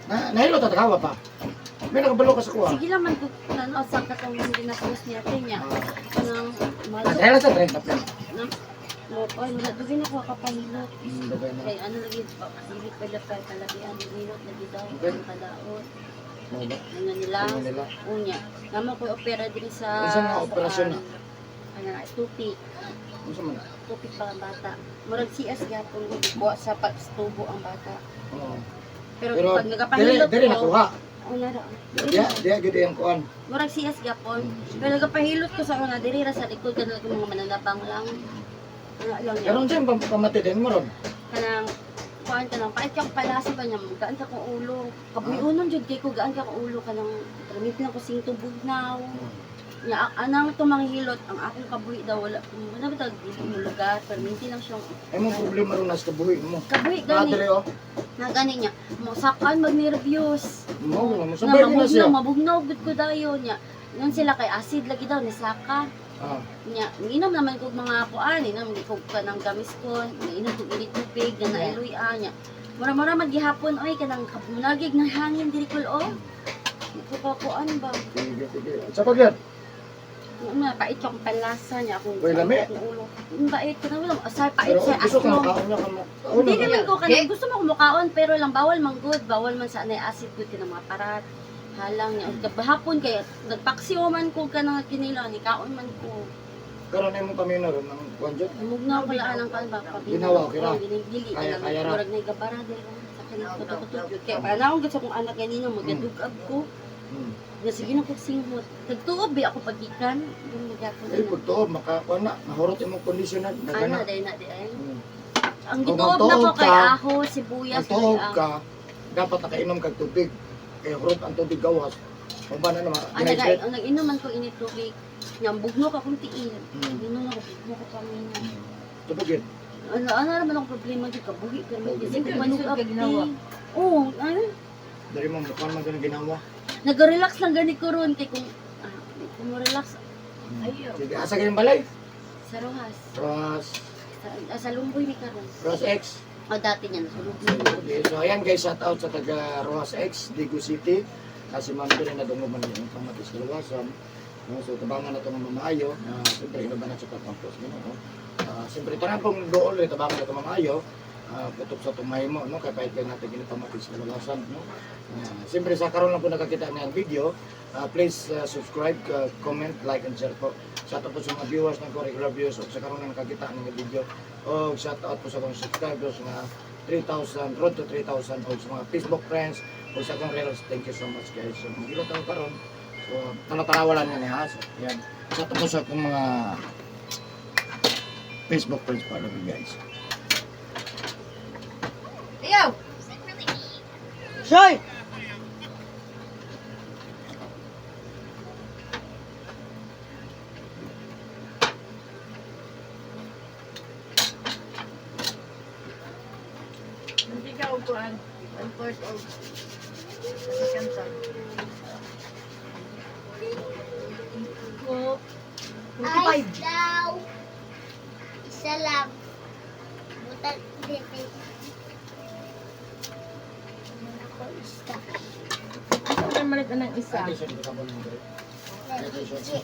Nahilo ta tagawa pa. May nakabalo ka sa kuha. Sige lang man kung ano, sa katong hindi na post niya niya. Kanang Dahil sa trend na plan. mo ko, nagdugay na ko kapahilot. Dugay na. Kay ano lagi, hindi pala pa talaga ang hilot lagi daw, Okay. ang kadaot. Mo ba? Ano nila, Ano nila? unya. Naman ko opera din sa... Unsa nga operasyon na? Ano na, tupik. Unsa man? Tupik pa ang bata. Murag CS gapon ko, kuha sa pagstubo ang bata. Oo. Pero, Pero pag nagapahilot dire ko, nakuha. una ra. Dia gid ang kuan. Murag CS gapon. Pero nagapahilot ko sa una, diri ra sa likod, kanang mga mananapang lang. Ano lang niya. Karon sa pamati din mo ron. Kanang kuan ka lang, pait kang palasa ba niya, gaan ka kong ulo. Kabuyonon jud kay ko, gaan ka kong ulo, kanang tramit lang ko sing tubog now. Nya anang tumanghilot, ang akong kabuhi daw wala ba tag dili mo lugar, perminti lang siyang Ay mo problema ron nas kabuhi mo. kabuhi Padre gani. oh. Na gani niya, mo sakan mag-nervyos. Mo Na sabay na siya. mabugnaw gud ko dayon niya. Ngan sila kay acid lagi daw ni saka. Ah. Nya, inom naman kog mga kuan, inom di kog kanang gamis ko, inom kog init tubig na nailuy anya. Mura-mura maghihapon oy kanang kabunagig ng hangin diri kul o. Ito pa kuan ba? Sige sige. Sa pagyat. Una pait yung palasa niya akong Uy, lami. ulo. Bait ko na wala, asay pait Pero sa gusto ko aslo. makaon na kamo. Hindi naman ko kanang gusto mo kumukaon pero lang bawal man good, bawal man sa anay acid good kinang mga parat. Halang niya ug bahapon kay nagpaksiw man ko kanang kinila ni kaon man ko. Karon ay mo kami na ron ng kuan jud. Mugnaw ko lang ang kan ba pabili. Ginawa, kira. Ginigili Kaya ra. murag nay gabara diri sa kanang tututut. Kaya para na akong gud sa kong anak ganino magadugab ko. Nga sige na kong singhot. Nagtuob ba ako pagikan? Yung nagyapon Ay pagtuob makakuan na nahurot imong kondisyon na Ano, dagana. dahil na di ay. Hmm. Ang Kung gituob na ko magtuob kay ka, aho, sibuyas, Pagtuob ang ka dapat nakainom kag tubig. Kaya hurot ang tubig gawas. Kung ba na naman, dehydrate. ang nag-inom man ko init tubig. Nga bugno ka kung tiil. Hmm. Inom ako, bugno ko pa minyo. Tubig. Ano naman ang problema dito, kabuhi ka mo. Kasi Siyempre, kung manug lisod ka abdi. ginawa. Oo, ano? Dari mo mukhang man ganun ginawa. Nag-relax lang gani ko ron. Kaya kung relax Ayaw. Sige, asa kayong balay? sa Rojas. Ross Sa Lumboy ni Karon. Ross X. O dati niya, sa Lumboy. Okay, so ayan guys, shout out sa taga Ross X, Digo City. Kasi ma'am doon na dungo man yung pamatis sa luwasan. No, so tabangan na ito ng mamaayo. Siyempre, iba na sa kapampos. No? Siyempre, ito na pong doon, tabangan na ito mamaayo. Putok sa tumay mo, no? Kaya pahit kayo natin ginipamatis sa luwasan. No? Siyempre, sa karoon lang po nakakita niya ang video. Please subscribe, comment, like, and share po. Shout out po sa mga viewers ng regular viewers o sa karoon lang nakakita ng video. O shout out po sa mga subscribers na 3,000, road to 3,000 o sa mga Facebook friends o sa akong reels. Thank you so much guys. So, mag-ilot ako karoon. So, tanatarawalan yan ha. So, yan. Shout out po sa akong mga Facebook friends pa rin guys. Ayaw. Shay! Hindi ka upuan. 1/4 of second time. Ko. 45. daw. Isa lang. Butal dito. Ako isa. Ito na malit na ng isa. Hindi siya dito mo dito. Sige.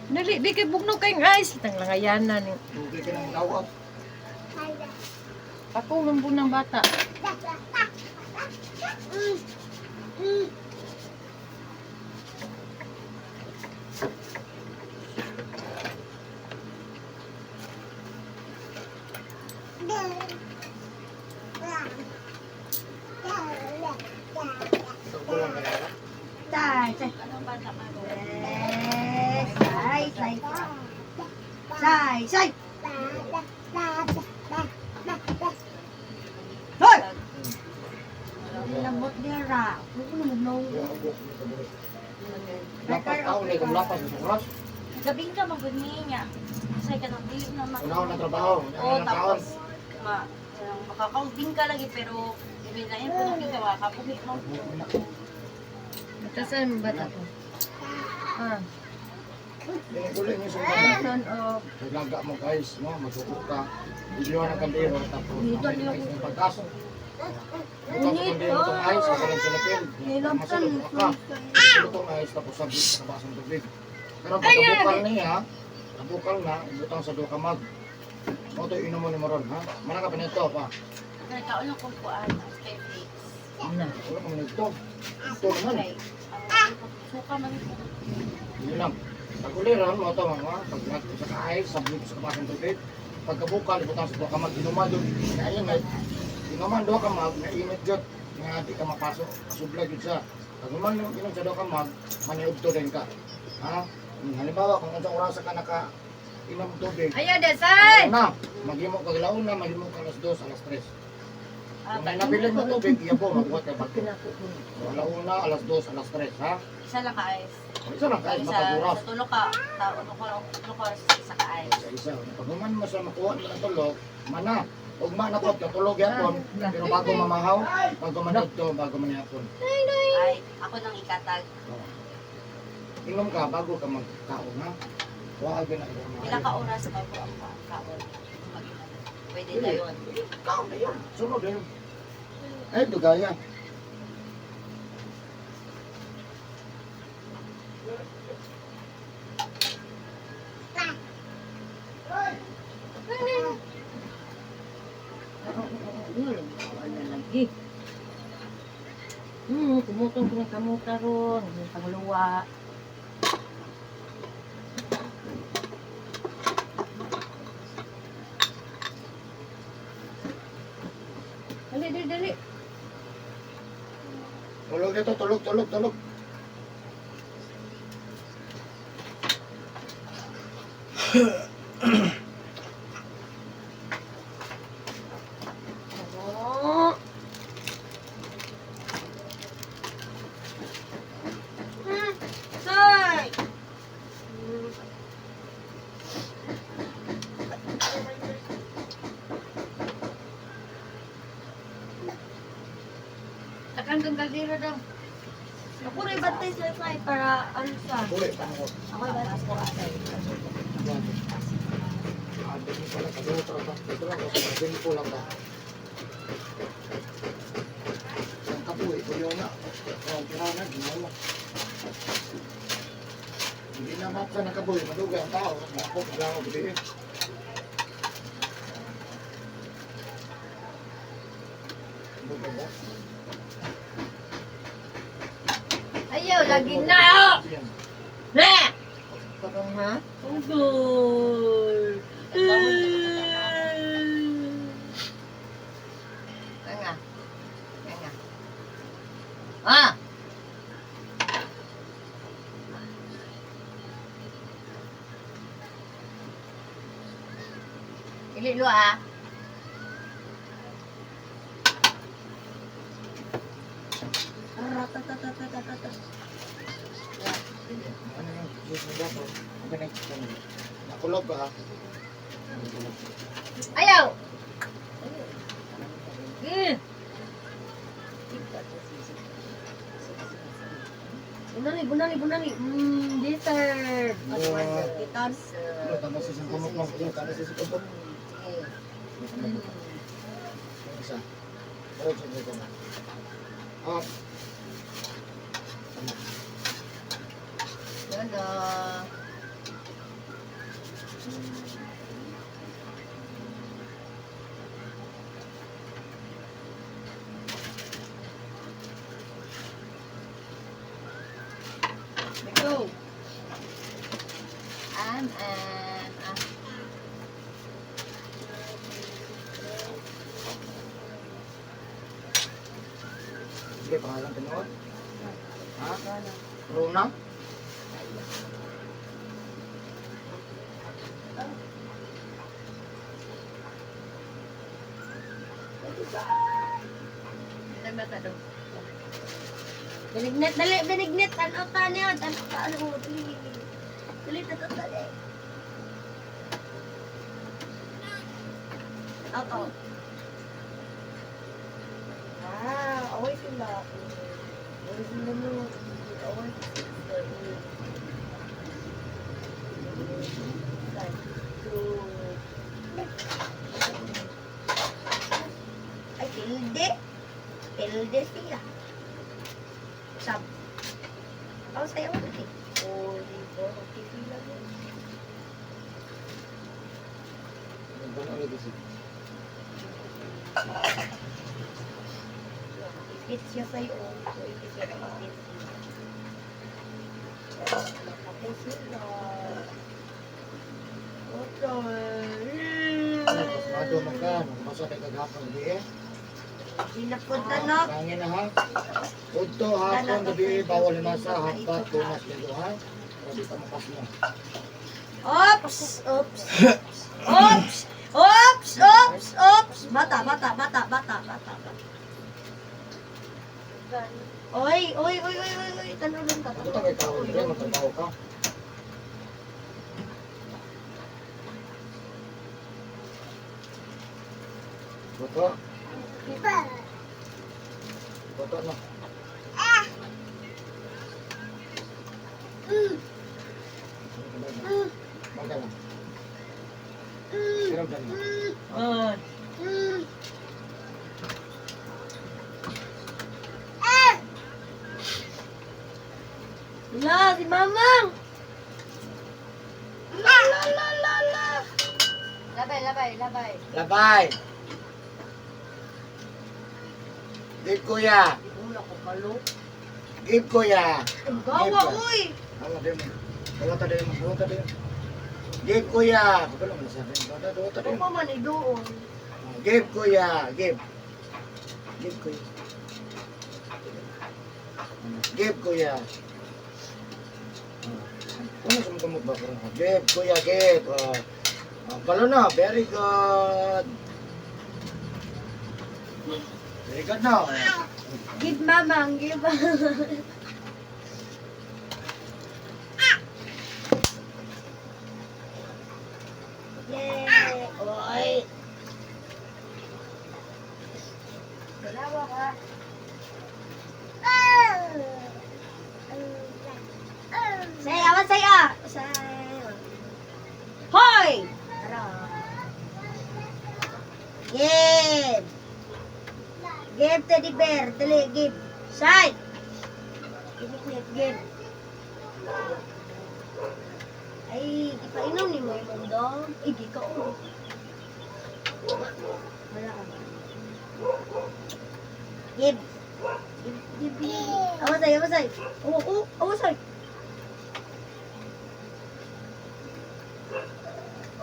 Dali, di kay bugnaw kayong ice. Itang langayanan. Hindi ka nang dawat. Ako, lumbo ng bata. Kulang ka na. Say, say. Anong bata man? Say, say. Say, say. Hoy! Lambot niya ra. Huwag mo naman. Lapas tao na itong lapas sa oras. Gabing ka maguni niya. Kasi ka nang dili na Unaw ng trabaho. Oo, tapos makakauding ka lagi pero ibig na yun kung hindi ka makapuhi mo. Ito saan yung bata ko? Ah. Diniguli niyo sa mga. Son of Naglaga mo guys, no? Magsuko ka. Biliwan ang kandero, tapos Dito niyo. ang pagkaso. Ito sa kandero itong ice, sa kalang sinipin. Masulog ka. Itong ice, tapos sabit sa kabasang tubig. Pero pag nabukal niya, nabukal na, ibutang sa duha ka mag. O ito, inom mo ni Moron, ha? Mana ka pinito pa. Nagkaon ng kumpuan, kay Flakes. Wala ka manito. Ito naman. Suka man ito. Yun lang. Pag-uliran mo ito, mga. Pag sa ka-ice, sabit sa kabasang tubig. Pagkabukal, ibutang sa duha ka mag. Inuman doon, nainit. Inuman duha ka mag, nainit dyan. Nga di ka mapasok. Sublag yun siya. Pag inom sa duha ka mag, maniubto din ka. Ha? Halimbawa, kung unsang orasa ka naka-inom tubig, Ayaw, Desay! na, maghimo ka laon na, maghimo ka alas 2, alas 3. Kung may nabilin mo tubig, iya po, magbuhat ka bato. Laon na, alas 2, alas 3, ha? Isa lang ka-ice. Isa lang kahit Sa makaburas. tulog ka, tulog ka sa ka-ice. Isa. Pag naman mo sa makuha mo ng tulog, mana. Huwag manapot, katulog yapon. Pero bago mamahaw, bago manito, bago manihapon. Ay, ako nang ikatag. Inom ka, bago ka magkaon, ha? Huwag na Ilang ka oras bago ang kaon. Pwede na yun. Kaon na yun. Sunod yun. Ay, dugaya. Ano lagi? Kumutong kamuta ron. Pangluwa. Dali, dali, dali. Tulog dito, tulog, tulog, tulog. Say! Takang kang kaldero daw. Ako rin bantay sa Say para ano siya. Tuloy, pango. Ako rin bantay sa Say. Ada ni pala kadua terus itu lah kalau seperti ini pulang dah. Yang kapu itu yo nak. Kalau kira nak gimana? Hindi na mapsa na kaboy, maduga ang tao. Ako, wala ko gede. Maduga ba? Ayaw, lagi na! Yan. Na! Parang, Ha? Ugol! Nga. Nga. Ah! Ili lo ah. ano yung juice mo dapat? Ang ganang nakulog ba ha? Ayaw! Hmm. Bunani. Dessert. Titas. Ano, tama sa isang kumok lang. Tama sa isang kumok. Isa. Pero sige ko na. Ah, Lolo. Go. sige, pangalan tinood. Ha? Rona? Binignet, dali, binignet. Ano ta niya? Ano ta? Ano? Dali, dali. Out. Away sila. Away sila mo. Away sila. Pwede sila. Sab. Ako sa'yo ko eh. Holy for okay sila yun. Yung pala ulit kasi. Ikit siya sa'yo. So, ikit siya ikit. Ako sila. Okay. Tapos maduman ka, magbasa kay kagapon, di eh. Sinapunta na. Hangin na ha. Udto, hapon, gabi, bawal limasa, hampat, tunas, lego ha. Pwede ka makas mo. Oops! Oops! Oops! Oops! Oops! Oops! Bata, bata, bata, bata, bata, bata. Oy, oy, oy, oy, oy, oy, tanulong ka, Ito kay tao, di tanulong. magtrabaho ka. Buto. Buto no. Magdala. Siram dala. Oh. La, si Mamang! La, la, la, la, la. Labay, labay, labay. Labay. Give kuya. Wala ko palo. Give kuya. Ang gawa, uy! Wala din mo. Wala ta din mo. Wala ta din. Give kuya. Wala mo sabi. Wala ta din. Ano pa man idoon? Give kuya. Give. Give kuya. Give kuya. Ano sa mga ba? Give kuya. Give. Palo na. Very good. Very good now. Give Mamang, give. Yay! Oy! Dalawa ka. Say, awan saya. Say. Hoy! Tara. Give. Give teddy bear. Dali, give. Say. Give. Ay, ipainom ni mo yung dog. Ay, di ka o. Wala ka. Give. Give. Awasay, awasay. Awasay.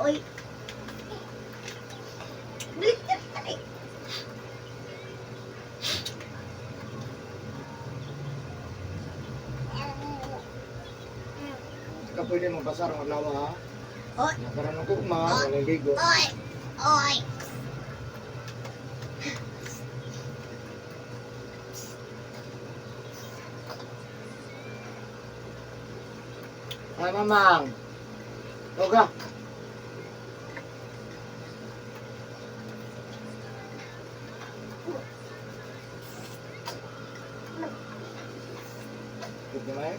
Oy. Dali, dali, dali. Ka pwede magbasa ng lawa ha. Oy. Nakaroon ng kukma. Wala ligo. Oy. Oy. Ay, mamang. Toga. Good night.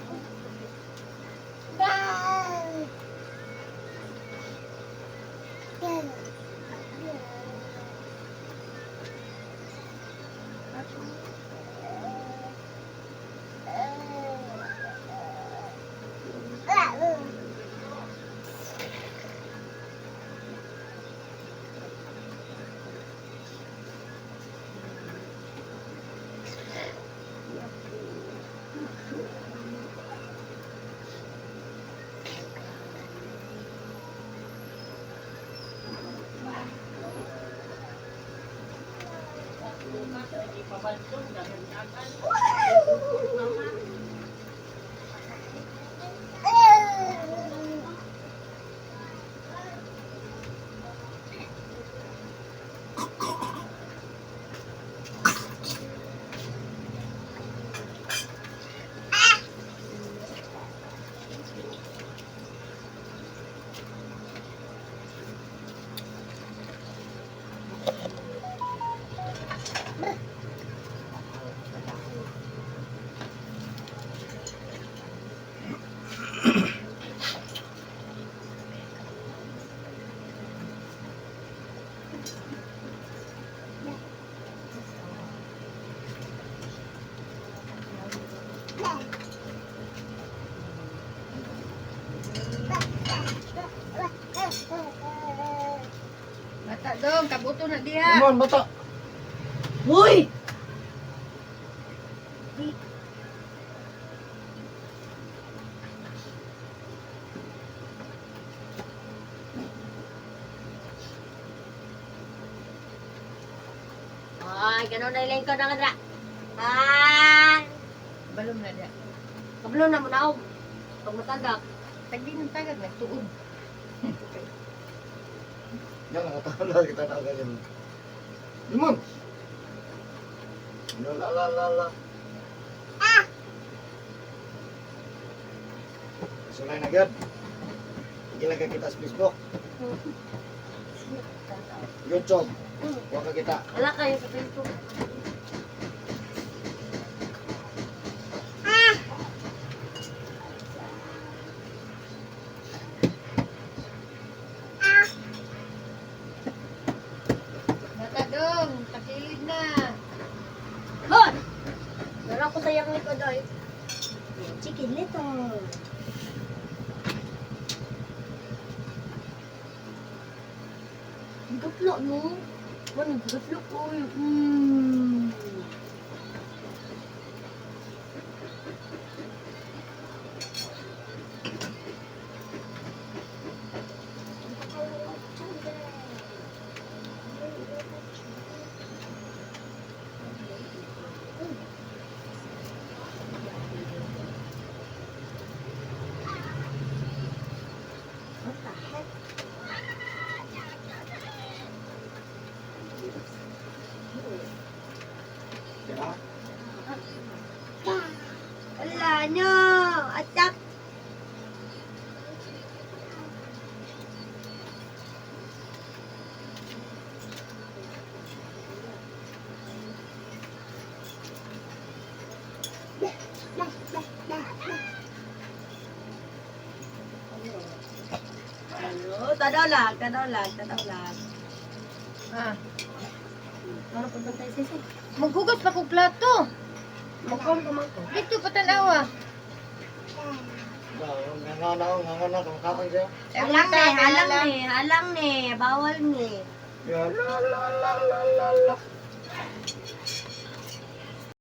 dong, kabuto na diha. Limon, bata. Uy! Ay, ganun na ilang ko na nga dra. Ah! Balom na diha. Kablo na mo na ako. Pag matagak. Tagdi ng tagad, nagtuod. Yan, nakatala kita na ganyan. Limon. La. Sulay na agad. Ilagay kita sa Facebook. YouTube. Huwag ka kita. Wala kayo sa Facebook. Bata dong, takilid na. Hoy! Meron ko sayang likod oy. Chicken little. Gaplo, no? Ano, gaplo ko. What the heck? Diba? Wala nyo! Attack! Tadaw lang. Ah, Para puntang tayo sisi. maghugas pa kong plato. Mukhang kumangko. Dito patanawa. Ngangana, kumakain siya. Halang ne. Bawal ne. Ya, la.